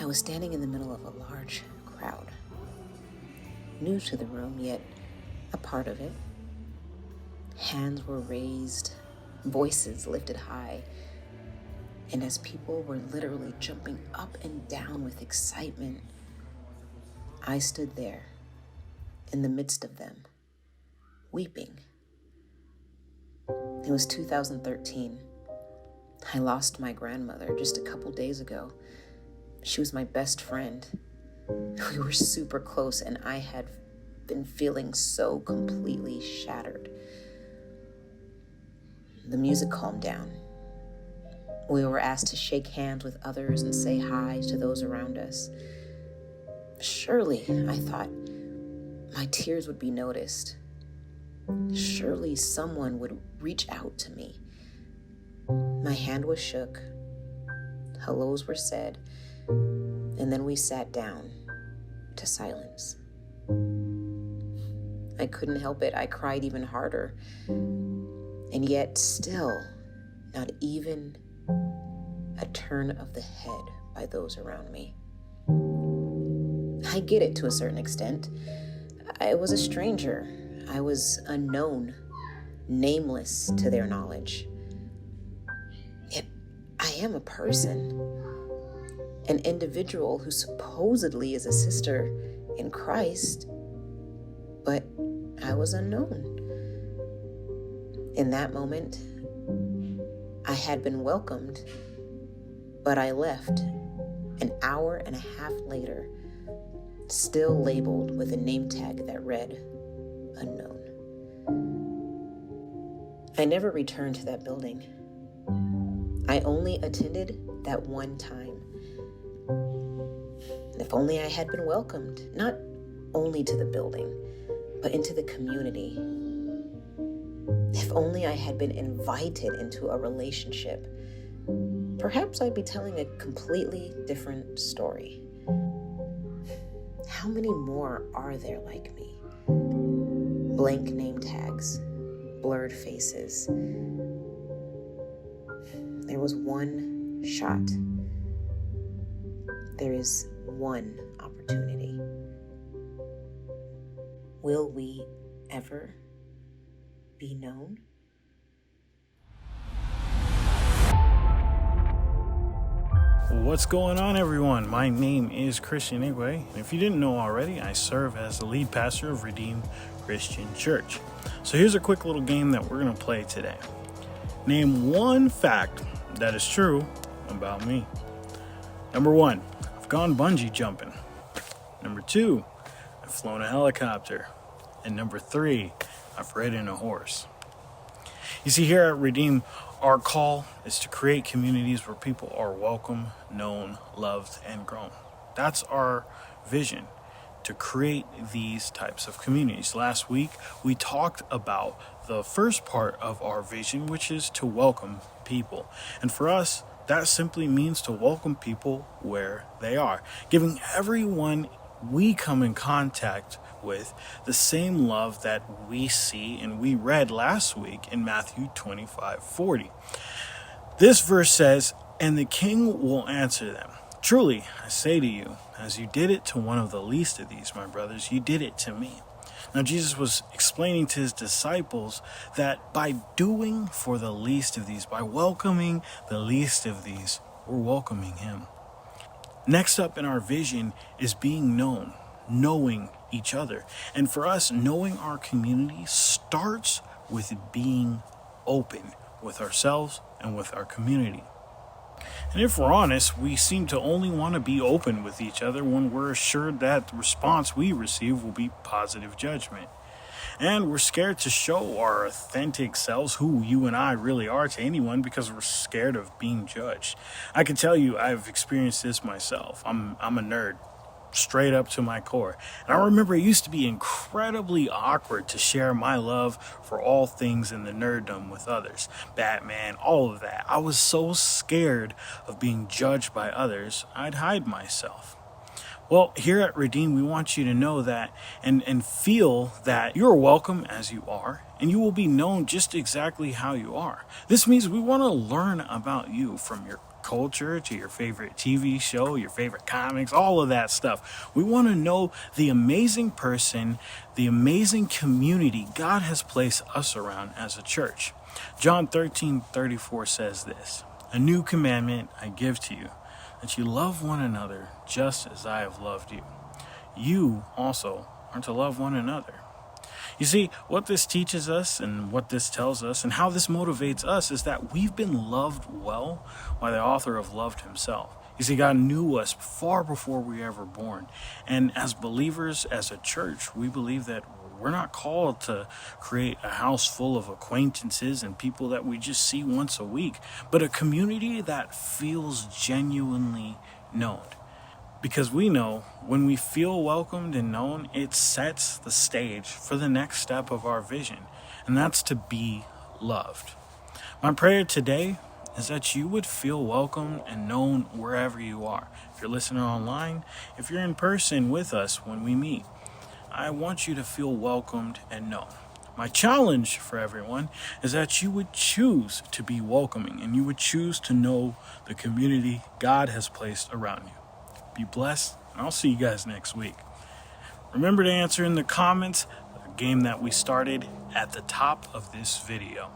I was standing in the middle of a large crowd, new to the room, yet a part of it. Hands were raised, voices lifted high, and as people were literally jumping up and down with excitement, I stood there in the midst of them, weeping. It was 2013. I lost my grandmother just a couple days ago. She was my best friend. We were super close, and I had been feeling so completely shattered. The music calmed down. We were asked to shake hands with others and say hi to those around us. Surely, I thought, my tears would be noticed. Surely someone would reach out to me. My hand was shook, hellos were said, and then we sat down to silence. I couldn't help it. I cried even harder. And yet still, not even a turn of the head by those around me. I get it to a certain extent. I was a stranger. I was unknown, nameless to their knowledge. Yet I am a person, an individual who supposedly is a sister in Christ, but I was unknown. In that moment, I had been welcomed, but I left an hour and a half later, still labeled with a name tag that read, unknown. I never returned to that building. I only attended that one time. If only I had been welcomed, not only to the building, but into the community. If only I had been invited into a relationship, perhaps I'd be telling a completely different story. How many more are there like me? Blank name tags, blurred faces. There was one shot. There is one opportunity. Will we ever be known? What's going on, everyone? My name is Christian Igwe, and if you didn't know already, I serve as the lead pastor of Redeem Christian Church. So here's a quick little game that we're going to play today. Name one fact that is true about me. Number 1, I've gone bungee jumping. Number 2, I've flown a helicopter. And number 3, I've ridden a horse. You see, here at Redeem, our call is to create communities where people are welcome, known, loved, and grown. That's our vision, to create these types of communities. Last week, we talked about the first part of our vision, which is to welcome people. And for us, that simply means to welcome people where they are, giving everyone we come in contact with the same love that we see and we read last week in Matthew 25:40. This verse says, "And the king will answer them, 'Truly, I say to you, as you did it to one of the least of these, my brothers, you did it to me.'" Now, Jesus was explaining to his disciples that by doing for the least of these, by welcoming the least of these, we're welcoming him. Next up in our vision is being known, knowing each other. And for us, knowing our community starts with being open with ourselves and with our community. And if we're honest, we seem to only want to be open with each other when we're assured that the response we receive will be positive judgment. And we're scared to show our authentic selves, who you and I really are, to anyone because we're scared of being judged. I can tell you I've experienced this myself. I'm a nerd, straight up to my core. And I remember it used to be incredibly awkward to share my love for all things in the nerddom with others. Batman, all of that. I was so scared of being judged by others, I'd hide myself. Well, here at Redeem, we want you to know that and feel that you're welcome as you are, and you will be known just exactly how you are. This means we want to learn about you, from your culture to your favorite TV show, your favorite comics, all of that stuff. We want to know the amazing person, the amazing community God has placed us around as a church. John 13:34 says this: "A new commandment I give to you, that you love one another just as I have loved you. You also are to love one another." You see, what this teaches us and what this tells us and how this motivates us is that we've been loved well by the author of love himself. You see, God knew us far before we were ever born. And as believers, as a church, we believe that we're not called to create a house full of acquaintances and people that we just see once a week, but a community that feels genuinely known. Because we know when we feel welcomed and known, it sets the stage for the next step of our vision, and that's to be loved. My prayer today is that you would feel welcome and known wherever you are. If you're listening online, if you're in person with us when we meet, I want you to feel welcomed and known. My challenge for everyone is that you would choose to be welcoming and you would choose to know the community God has placed around you. Be blessed, and I'll see you guys next week. Remember to answer in the comments the game that we started at the top of this video.